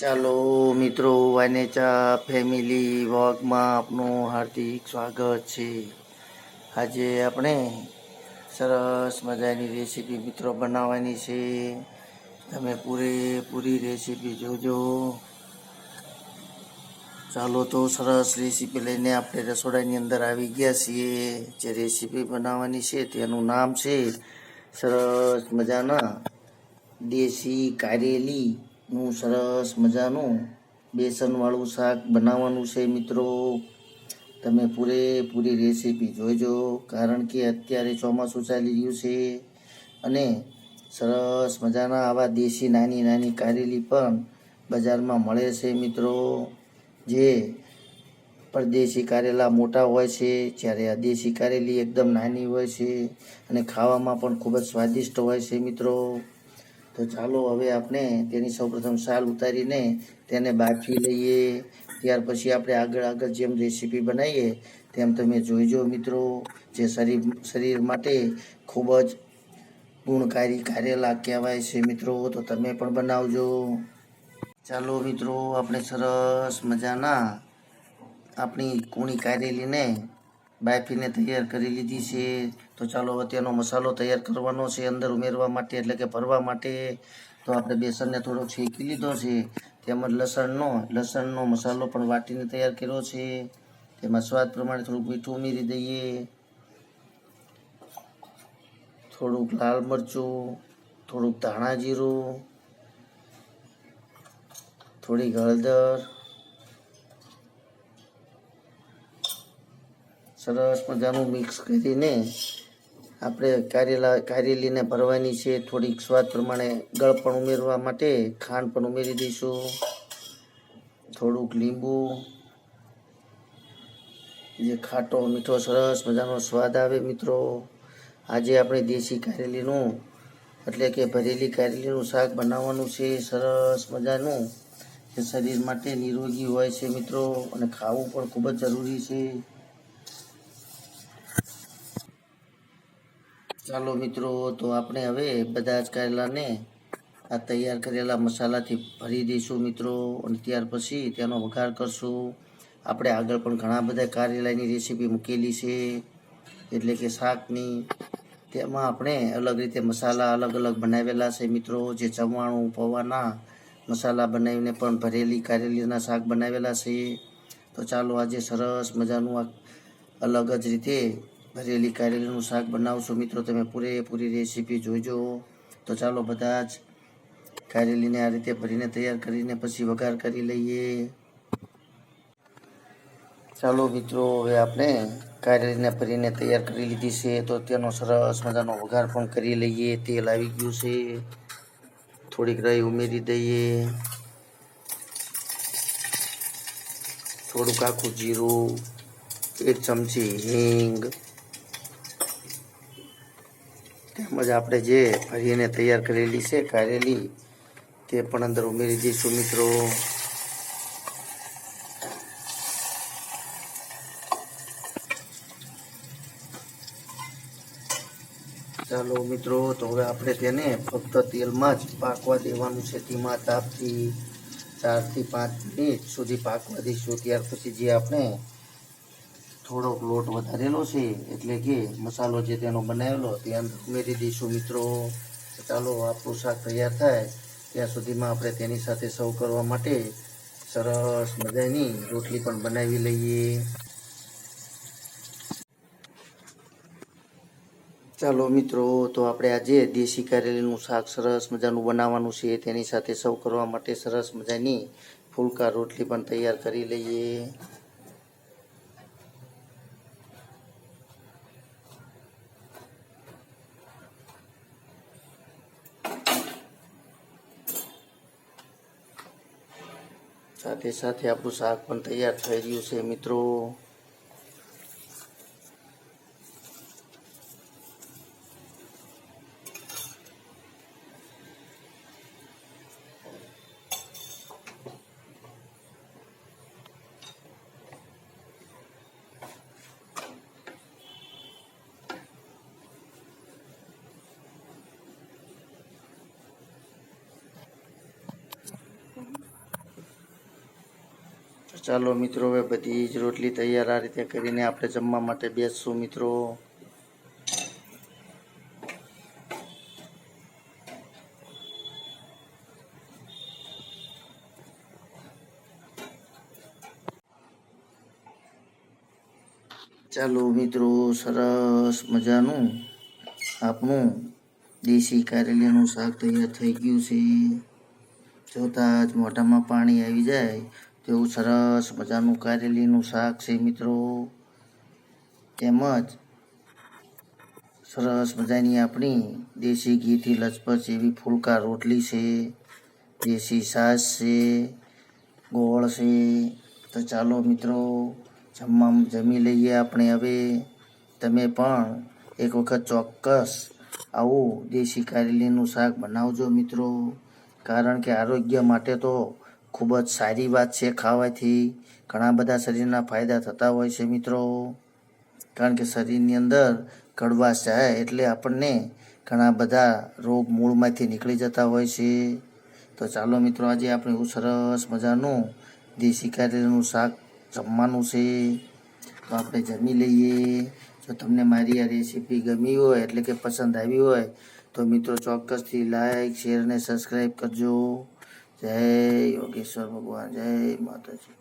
ચાલો મિત્રો, વાનેચા ફેમિલી વ્લોગમાં આપનું હાર્દિક સ્વાગત છે. આજે આપણે સરસ મજાની રેસીપી મિત્રો બનાવવાની છે. તમે પૂરેપૂરી રેસીપી જોજો. ચાલો તો સરસ રેસીપી લઈને આપણે રસોડાની અંદર આવી ગયા છીએ. જે રેસીપી બનાવવાની છે તેનું નામ છે સરસ મજાના દેશી કારેલીનું સરસ મજાનું બેસનવાળું શાક બનાવવાનું છે મિત્રો. તમે પૂરેપૂરી રેસીપી જોઈજો, કારણ કે અત્યારે ચોમાસું ચાલી રહ્યું છે અને સરસ મજાના આવા દેશી નાની નાની કારેલી પણ બજારમાં મળે છે મિત્રો. જે પરદેશી કારેલા મોટા હોય છે, જ્યારે આ દેશી કારેલી એકદમ નાની હોય છે અને ખાવામાં પણ ખૂબ જ સ્વાદિષ્ટ હોય છે મિત્રો. તો ચાલો હવે આપણે તેની સૌપ્રથમ છાલ ઉતારીને તેને બાફી લઈએ. ત્યાર પછી આપણે આગળ જેમ રેસીપી બનાવીએ તેમ તમે જોઈજો મિત્રો. જે શરીર માટે ખૂબ જ ગુણકારી કારેલા કહેવાય છે મિત્રો. તો તમે પણ બનાવજો. ચાલો મિત્રો, આપણે સરસ મજાના આપણી કૂણી કારેલીને બાફીને તૈયાર કરી લીધી છે. તો ચાલો હવે તેનો મસાલો તૈયાર કરવાનો છે અંદર ઉમેરવા માટે, એટલે કે ભરવા માટે. તો આપણે બેસનને થોડોક શેકી લીધો છે. તેમજ લસણનો મસાલો પણ વાટીને તૈયાર કર્યો છે. તેમાં સ્વાદ પ્રમાણે થોડુંક મીઠું ઉમેરી દઈએ, થોડુંક લાલ મરચું, થોડુંક ધાણા જીરું, થોડીક હળદર, સરસ મજાનું મિક્સ કરીને આપણે કારેલીને ભરવાની છે. થોડીક સ્વાદ પ્રમાણે ગળપણ ઉમેરવા માટે ખાંડ પણ ઉમેરી દઈશું, થોડુંક લીંબુ, જે ખાટો મીઠો સરસ મજાનો સ્વાદ આવે મિત્રો. આજે આપણે દેશી કારેલીનું એટલે કે ભરેલી કારેલીનું શાક બનાવવાનું છે સરસ મજાનું, જે શરીર માટે નિરોગી હોય છે મિત્રો અને ખાવું પણ ખૂબ જ જરૂરી છે. ચાલો મિત્રો, તો આપણે હવે બધા જ કારેલાને આ તૈયાર કરેલા મસાલાથી ભરી દઈશું મિત્રો, અને ત્યાર પછી તેનો વઘાર કરશું. આપણે આગળ પણ ઘણા બધા કારેલાની રેસીપી મૂકેલી છે, એટલે કે શાકની. તેમાં આપણે અલગ રીતે મસાલા અલગ બનાવેલા છે મિત્રો. જે ચવાણું પૌવાના મસાલા બનાવીને પણ ભરેલી કારેલીના શાક બનાવેલા છે. તો ચાલો આજે સરસ મજાનું અલગ જ રીતે ભરેલી કારેલીનું શાક બનાવશું મિત્રો. તમે પૂરેપૂરી રેસીપી જોઈજો. તો ચાલો બધા જ કારેલીને આ રીતે ભરીને તૈયાર કરીને પછી વઘાર કરી લઈએ. ચાલો મિત્રો, હવે આપણે કારેલીને ભરીને તૈયાર કરી લીધી છે. તો તેનો સરસ મજાનો વઘાર પણ કરી લઈએ. તેલ આવી ગયું છે, થોડીક રાઈ ઉમેરી દઈએ, થોડુંક આખું જીરું, 1 ચમચી હિંગ, તેમજ આપણે જે ભરીને તૈયાર કરેલી છે કારેલી તે પણ અંદર ઉમેરી દઈશું મિત્રો. ચાલો મિત્રો, તો હવે આપણે તેને ફક્ત તેલમાં જ પાકવા દેવાનું છે. ધીમા તાપથી 4 થી 5 મિનિટ સુધી પાકવા દઈશું. ત્યાર પછી જે આપણે થોડોક લોટ વધારેલો છે, એટલે કે મસાલો જે તેનો બનાવેલો તે અંદર ઉમેરી દઈશું મિત્રો. ચાલો આપણું શાક તૈયાર થાય ત્યાં સુધીમાં આપણે તેની સાથે સર્વ કરવા માટે સરસ મજાની રોટલી પણ બનાવી લઈએ. ચાલો મિત્રો, તો આપણે આજે દેશી કારેલીનું શાક સરસ મજાનું બનાવવાનું છે. તેની સાથે સર્વ કરવા માટે સરસ મજાની ફુલકા રોટલી પણ તૈયાર કરી લઈએ. સાથે સાથે આપણું શાક પણ તૈયાર થઈ રહ્યું છે મિત્રો. ચાલો મિત્રો, હવે બધી જ રોટલી તૈયાર આ રીતે કરીને આપણે જમવા માટે બેસશું મિત્રો. ચાલો મિત્રો, સરસ મજાનું આપણું દેશી કારેલીનું શાક તૈયાર થઈ ગયું છે. જોતાં જ મોઢામાં પાણી આવી જાય તેવું સરસ મજાનું કારેલીનું શાક છે મિત્રો. તેમજ સરસ મજાની આપણી દેશી ઘીથી લચપચ એવી ફુલકા રોટલી છે, દેશી છાશ છે, ગોળ છે. તો ચાલો મિત્રો, જમી લઈએ આપણે હવે. તમે પણ એક વખત ચોક્કસ આવું દેશી કારેલીનું શાક બનાવજો મિત્રો, કારણ કે આરોગ્ય માટે તો ખૂબ જ સારી વાત છે. ખાવાથી ઘણા બધા શરીરના ફાયદા થતા હોય છે મિત્રો. કારણ કે શરીરની અંદર કડવાશ જાય એટલે આપણને ઘણા બધા રોગ મૂળમાંથી નીકળી જતા હોય છે. તો ચાલો મિત્રો, આજે આપણે એવું સરસ મજાનું દેશી કારેલીનું શાક જમવાનું છે. તો આપણે જમી લઈએ. જો તમને મારી આ રેસીપી ગમી હોય એટલે કે પસંદ આવી હોય તો મિત્રો ચોક્કસથી લાઈક, શેર અને સબસ્ક્રાઈબ કરજો. જય યોગેશ્વર ભગવાન, જય માતાજી.